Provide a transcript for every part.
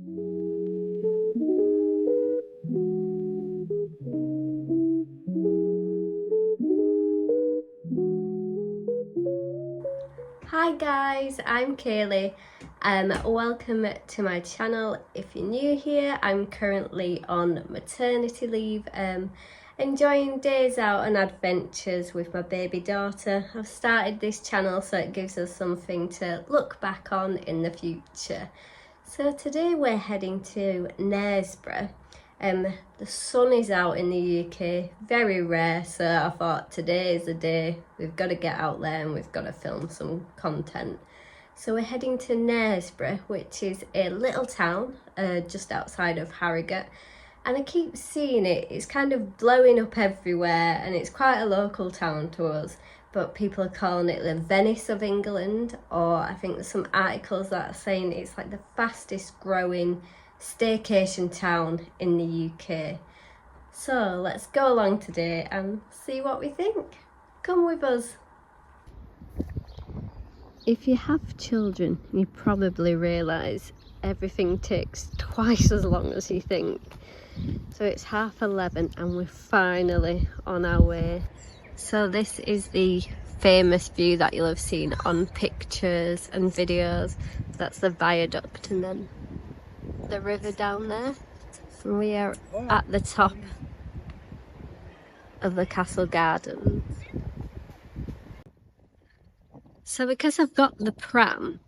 Hi guys, I'm Kaylee. Welcome to my channel. If you're new here, I'm currently on maternity leave, enjoying days out and adventures with my baby daughter. I've started this channel so it gives us something to look back on in the future. So today we're heading to Knaresborough. The sun is out in the UK, very rare, so I thought today is the day. We've got to get out there and we've got to film some content. So we're heading to Knaresborough, which is a little town just outside of Harrogate. And I keep seeing it, it's kind of blowing up everywhere and it's quite a local town to us. But people are calling it the Venice of England, or I think there's some articles that are saying it's like the fastest growing staycation town in the UK. So let's go along today and see what we think. Come with us. If you have children, you probably realise everything takes twice as long as you think. So it's 11:30 and we're finally on our way. So this is the famous view that you'll have seen on pictures and videos. That's the viaduct and then the river down there. And we are at the top of the castle gardens. So because I've got the pram,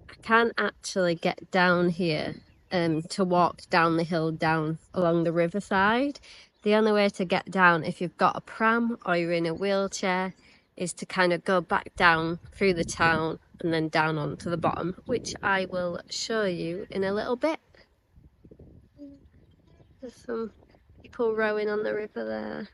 I can't actually get down here to walk down the hill down along the riverside. The only way to get down if you've got a pram or you're in a wheelchair is to kind of go back down through the town and then down onto the bottom, which I will show you in a little bit. There's some people rowing on the river there.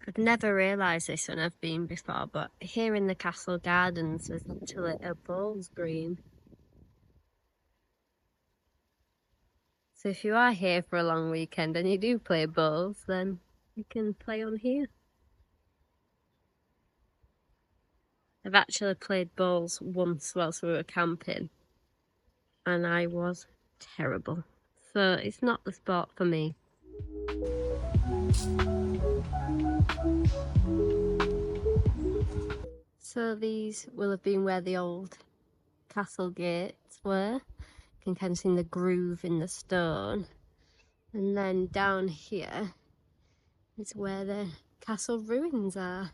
I've never realised this when I've been before, but here in the castle gardens there's actually a bowls green. So if you are here for a long weekend and you do play bowls, then you can play on here. I've actually played bowls once whilst we were camping and I was terrible. So it's not the sport for me. So these will have been where the old castle gates were. You can kind of see the groove in the stone. And then down here is where the castle ruins are.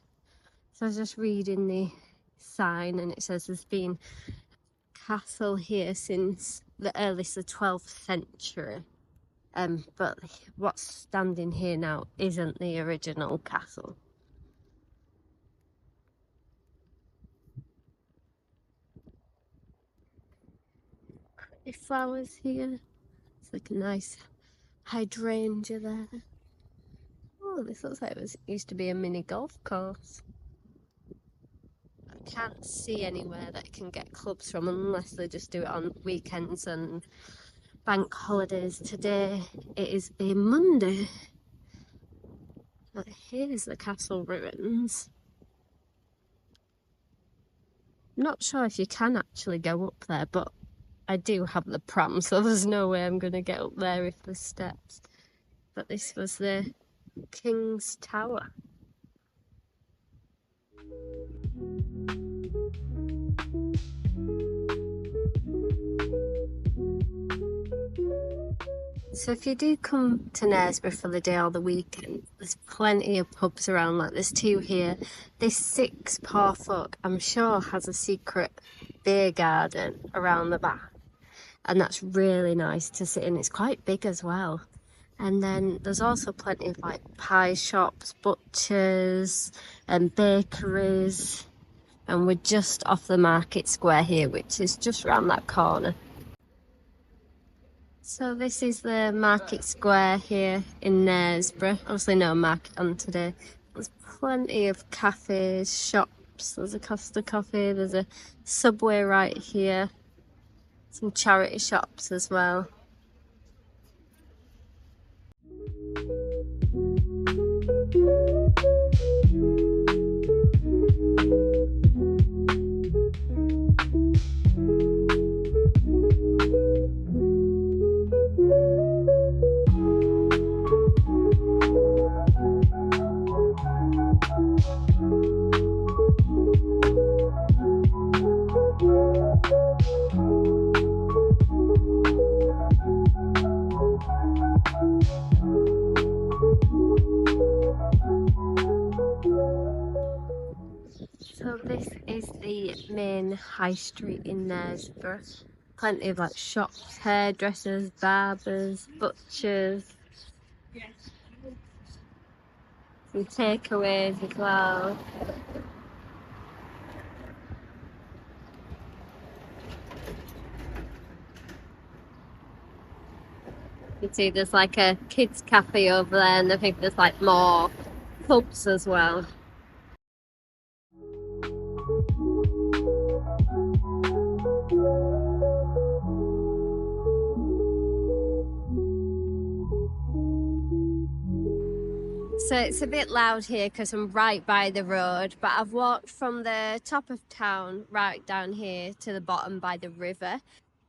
So I was just reading the sign and it says there's been a castle here since the 12th century. But what's standing here now isn't the original castle. Pretty flowers here. It's like a nice hydrangea there. Oh, this looks like it used to be a mini golf course. I can't see anywhere that you can get clubs from unless they just do it on weekends and bank holidays. Today it is a Monday. But here's the castle ruins. I'm not sure if you can actually go up there, but I do have the pram, so there's no way I'm going to get up there if there's steps. But this was the King's Tower. So if you do come to Knaresborough for the day or the weekend, there's plenty of pubs around. Like there's two here. This Six Paw Folk, I'm sure, has a secret beer garden around the back. and that's really nice to sit in. It's quite big as well. And then there's also plenty of like pie shops, butchers and bakeries. And we're just off the market square here, which is just round that corner. So this is the market square here in Knaresborough. Obviously no market on today. There's plenty of cafes, shops. There's a Costa Coffee, there's a Subway right here. Some charity shops as well. So this is the main high street in Knaresborough. Plenty of like shops, hairdressers, barbers, butchers. Some takeaways as well. You can see there's like a kids cafe over there, and I think there's like more pubs as well. So it's a bit loud here because I'm right by the road, but I've walked from the top of town right down here to the bottom by the river.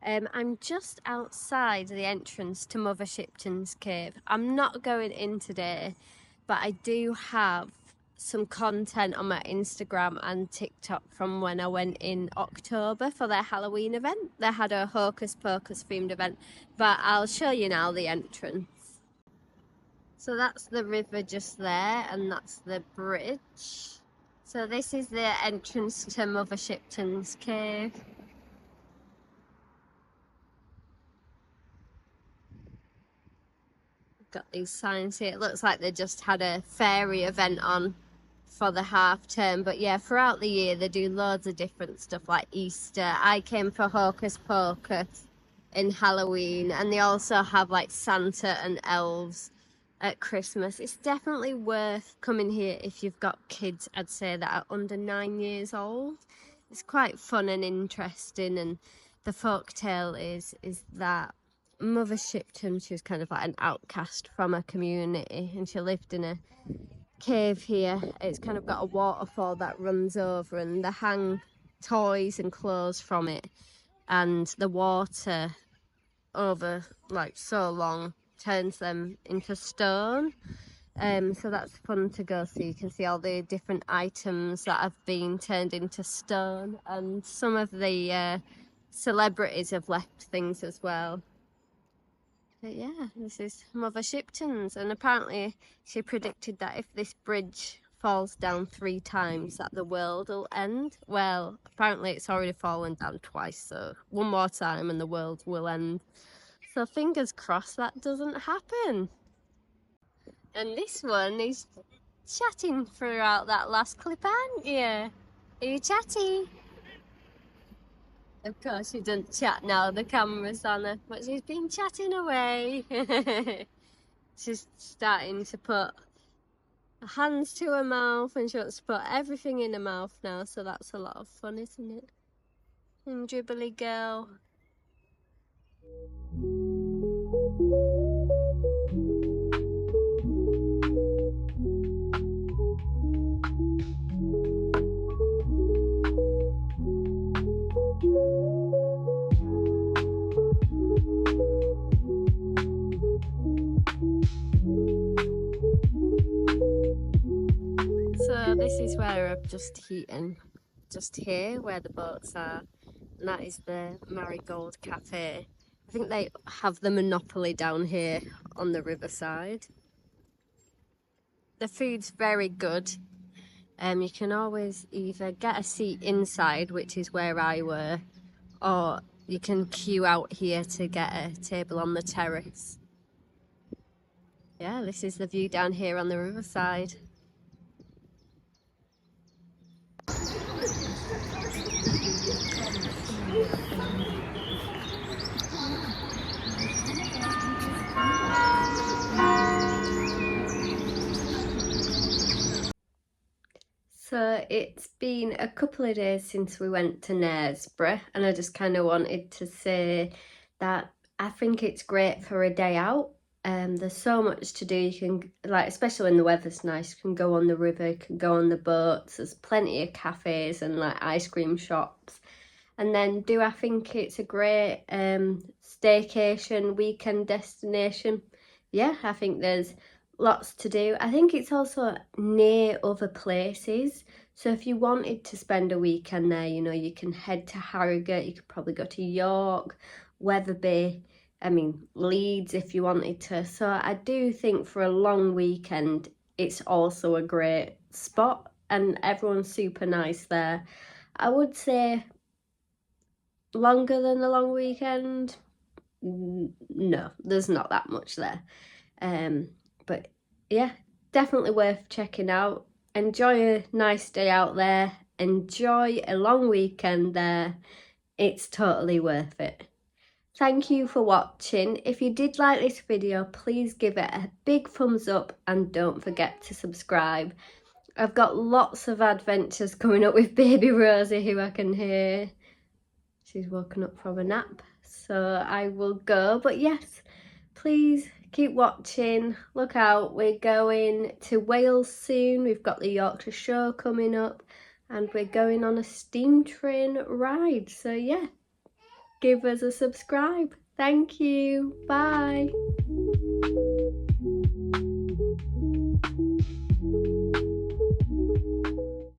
I'm just outside the entrance to Mother Shipton's cave. I'm not going in today, but I do have some content on my Instagram and TikTok from when I went in October for their Halloween event. They had a Hocus Pocus themed event, but I'll show you now the entrance. So that's the river just there, and that's the bridge. So this is the entrance to Mother Shipton's cave. Got these signs here. It looks like they just had a fairy event on for the half term, but yeah, throughout the year they do loads of different stuff like Easter. I came for Hocus Pocus in Halloween, and they also have like Santa and elves at Christmas. It's definitely worth coming here if you've got kids, I'd say, that are under 9 years old. It's quite fun and interesting, and the folktale is that Mother Shipton, she was kind of like an outcast from her community, and she lived in a cave here. It's kind of got a waterfall that runs over, and they hang toys and clothes from it, and the water over like so long turns them into stone. So that's fun to go see. You can see all the different items that have been turned into stone, and some of the celebrities have left things as well. But yeah, this is Mother Shipton's, and apparently she predicted that if this bridge falls down 3 times that the world will end. Well, apparently it's already fallen down twice, so one more time and the world will end. So fingers crossed that doesn't happen. And this one is chatting throughout that last clip, aren't you? Are you chatty? Of course she doesn't chat now, the camera's on her, but she's been chatting away. She's starting to put her hands to her mouth, and she wants to put everything in her mouth now, so that's a lot of fun, isn't it? And dribbly girl. So this is where I've just eaten, just here where the boats are, and that is the Marigold Cafe. I think they have the monopoly down here on the riverside. The food's very good. You can always either get a seat inside, which is where I were, or you can queue out here to get a table on the terrace. Yeah, this is the view down here on the riverside. So it's been a couple of days since we went to Knaresborough, and I just kind of wanted to say that I think it's great for a day out. There's so much to do. You can, like, especially when the weather's nice, you can go on the river, you can go on the boats. There's plenty of cafes and like ice cream shops. And then I think it's a great staycation weekend destination. Yeah, I think there's lots to do. I think it's also near other places. So if you wanted to spend a weekend there, you know, you can head to Harrogate, you could probably go to York, Wetherby, Leeds if you wanted to. So I do think for a long weekend, it's also a great spot, and everyone's super nice there. I would say longer than a long weekend, no, there's not that much there. But yeah, definitely worth checking out. Enjoy a nice day out there, enjoy a long weekend there. It's totally worth it. Thank you for watching. If you did like this video, please give it a big thumbs up and don't forget to subscribe. I've got lots of adventures coming up with baby Rosie, who I can hear. She's woken up from a nap, so I will go. But yes, please keep watching. Look out, we're going to Wales soon. We've got the Yorkshire Show coming up, and we're going on a steam train ride. So yeah, give us a subscribe. Thank you. Bye.